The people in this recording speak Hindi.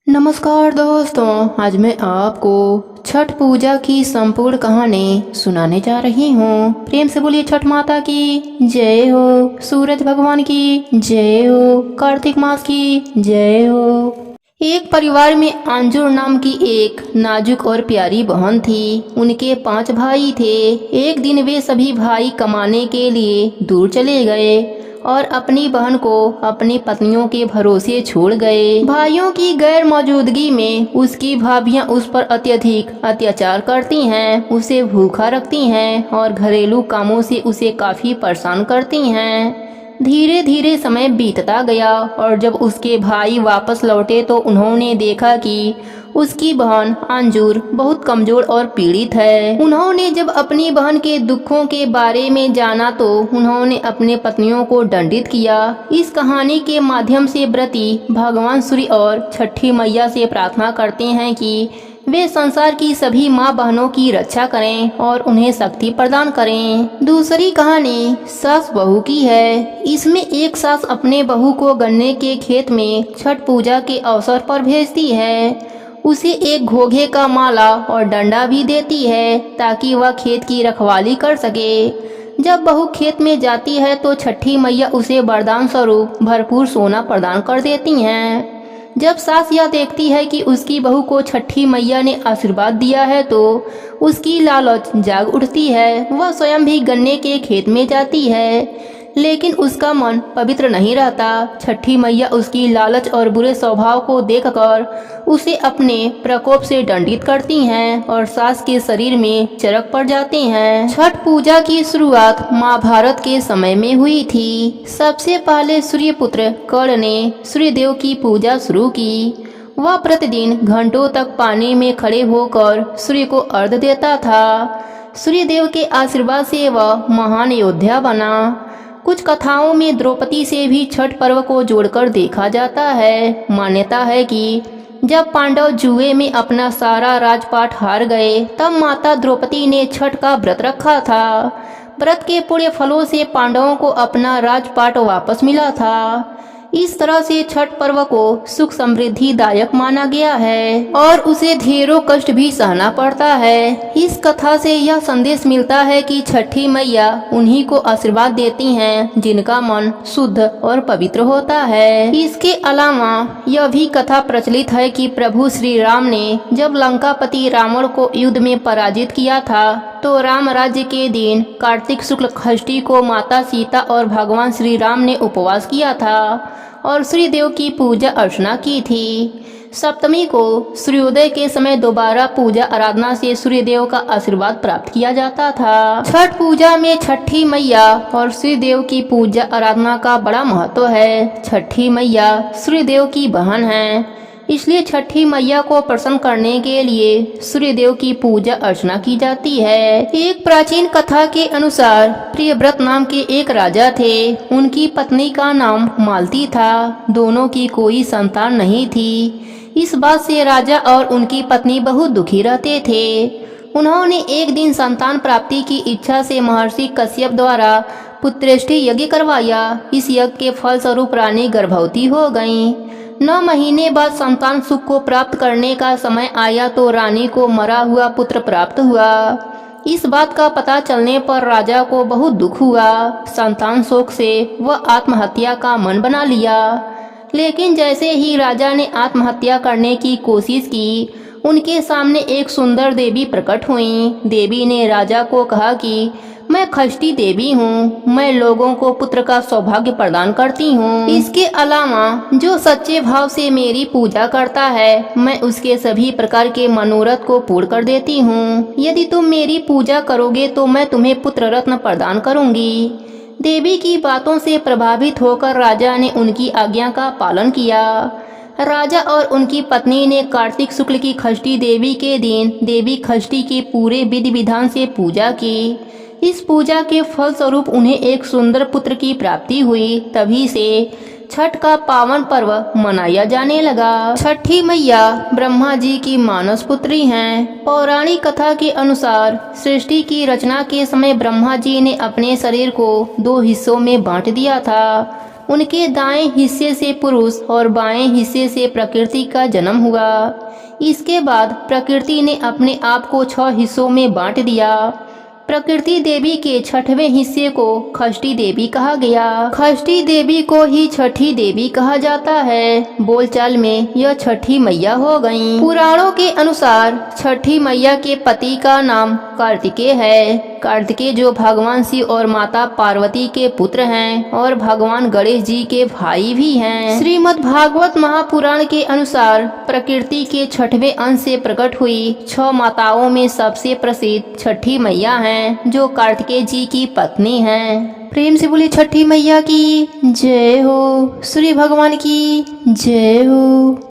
नमस्कार दोस्तों, आज मैं आपको छठ पूजा की संपूर्ण कहानी सुनाने जा रही हूँ। प्रेम से बोलिए छठ माता की जय हो, सूरज भगवान की जय हो, कार्तिक मास की जय हो। एक परिवार में अंजुर नाम की एक नाजुक और प्यारी बहन थी। उनके 5 भाई थे। एक दिन वे सभी भाई कमाने के लिए दूर चले गए और अपनी बहन को अपनी पत्नियों के भरोसे छोड़ गए। भाइयों की गैर मौजूदगी में उसकी भाभियां उस पर अत्यधिक अत्याचार करती हैं, उसे भूखा रखती हैं और घरेलू कामों से उसे काफी परेशान करती हैं। धीरे धीरे समय बीतता गया और जब उसके भाई वापस लौटे तो उन्होंने देखा कि उसकी बहन अंजुर बहुत कमजोर और पीड़ित है। उन्होंने जब अपनी बहन के दुखों के बारे में जाना तो उन्होंने अपने पत्नियों को दंडित किया। इस कहानी के माध्यम से व्रती भगवान सूर्य और छठी मैया से प्रार्थना करते हैं कि वे संसार की सभी माँ बहनों की रक्षा करें और उन्हें शक्ति प्रदान करें। दूसरी कहानी सास बहू की है। इसमें एक सास अपने बहू को गन्ने के खेत में छठ पूजा के अवसर पर भेजती है। उसे एक घोघे का माला और डंडा भी देती है ताकि वह खेत की रखवाली कर सके। जब बहू खेत में जाती है तो छठी मैया उसे वरदान स्वरूप भरपूर सोना प्रदान कर देती हैं। जब सास यह देखती है कि उसकी बहू को छठी मैया ने आशीर्वाद दिया है तो उसकी लालच जाग उठती है। वह स्वयं भी गन्ने के खेत में जाती है, लेकिन उसका मन पवित्र नहीं रहता। छठी मैया उसकी लालच और बुरे स्वभाव को देखकर उसे अपने प्रकोप से दंडित करती हैं और सास के शरीर में चरक पड़ जाते हैं। छठ पूजा की शुरुआत महाभारत के समय में हुई थी। सबसे पहले सूर्यपुत्र कर्ण ने सूर्यदेव की पूजा शुरू की। वह प्रतिदिन घंटों तक पानी में खड़े होकर सूर्य को अर्घ्य देता था। सूर्यदेव के आशीर्वाद से वह महान योद्धा बना। कुछ कथाओं में द्रौपदी से भी छठ पर्व को जोड़कर देखा जाता है। मान्यता है कि जब पांडव जुए में अपना सारा राजपाट हार गए तब माता द्रौपदी ने छठ का व्रत रखा था। व्रत के पुण्य फलों से पांडवों को अपना राजपाट वापस मिला था। इस तरह से छठ पर्व को सुख समृद्धि दायक माना गया है और उसे ढेरों कष्ट भी सहना पड़ता है। इस कथा से यह संदेश मिलता है कि छठी मैया उन्हीं को आशीर्वाद देती हैं जिनका मन शुद्ध और पवित्र होता है। इसके अलावा यह भी कथा प्रचलित है कि प्रभु श्री राम ने जब लंकापति रावण को युद्ध में पराजित किया था तो राम राज्य के दिन कार्तिक शुक्ल षष्ठी को माता सीता और भगवान श्री राम ने उपवास किया था और सूर्यदेव की पूजा अर्चना की थी। सप्तमी को सूर्योदय के समय दोबारा पूजा आराधना से सूर्यदेव का आशीर्वाद प्राप्त किया जाता था। छठ पूजा में छठी मैया और सूर्यदेव की पूजा आराधना का बड़ा महत्व है। छठी मैया सूर्यदेव की बहन है, इसलिए छठी मैया को प्रसन्न करने के लिए सूर्यदेव की पूजा अर्चना की जाती है। एक प्राचीन कथा के अनुसार प्रियव्रत नाम के एक राजा थे। उनकी पत्नी का नाम मालती था। दोनों की कोई संतान नहीं थी। इस बात से राजा और उनकी पत्नी बहुत दुखी रहते थे। उन्होंने एक दिन संतान प्राप्ति की इच्छा से महर्षि कश्यप द्वारा पुत्रेष्टि यज्ञ करवाया। इस यज्ञ के फल स्वरूप रानी गर्भवती हो गईं। 9 महीने बाद संतान सुख को प्राप्त करने का समय आया तो रानी को मरा हुआ पुत्र प्राप्त हुआ। इस बात का पता चलने पर राजा को बहुत दुख हुआ। संतान शोक से वह आत्महत्या का मन बना लिया। लेकिन जैसे ही राजा ने आत्महत्या करने की कोशिश की, उनके सामने एक सुंदर देवी प्रकट हुई। देवी ने राजा को कहा कि मैं षष्ठी देवी हूँ, मैं लोगों को पुत्र का सौभाग्य प्रदान करती हूँ। इसके अलावा जो सच्चे भाव से मेरी पूजा करता है, मैं उसके सभी प्रकार के मनोरथ को पूर्ण कर देती हूँ। यदि तुम मेरी पूजा करोगे तो मैं तुम्हें पुत्र रत्न प्रदान करूँगी। देवी की बातों से प्रभावित होकर राजा ने उनकी आज्ञा का पालन किया। राजा और उनकी पत्नी ने कार्तिक शुक्ल की षष्ठी देवी के दिन देवी षष्ठी के पूरे विधि विधान से पूजा की। इस पूजा के फल स्वरूप उन्हें एक सुंदर पुत्र की प्राप्ति हुई। तभी से छठ का पावन पर्व मनाया जाने लगा। छठी मैया ब्रह्मा जी की मानस पुत्री हैं। पौराणिक कथा के अनुसार सृष्टि की रचना के समय ब्रह्मा जी ने अपने शरीर को 2 हिस्सों में बांट दिया था। उनके दाएं हिस्से से पुरुष और बाएं हिस्से से प्रकृति का जन्म हुआ। इसके बाद प्रकृति ने अपने आप को 6 हिस्सों में बांट दिया। प्रकृति देवी के 6वें हिस्से को षष्ठी देवी कहा गया। षष्ठी देवी को ही छठी देवी कहा जाता है। बोलचाल में यह छठी मैया हो गईं। पुराणों के अनुसार छठी मैया के पति का नाम कार्तिकेय है। कार्तिकेय जो भगवान शिव और माता पार्वती के पुत्र हैं और भगवान गणेश जी के भाई भी हैं। श्रीमद् भागवत महापुराण के अनुसार प्रकृति के 6वें अंश से प्रकट हुई 6 माताओं में सबसे प्रसिद्ध छठी मैया हैं, जो कार्तिकेय जी की पत्नी हैं। प्रेम से बोली छठी मैया की जय हो, सूर्य भगवान की जय हो।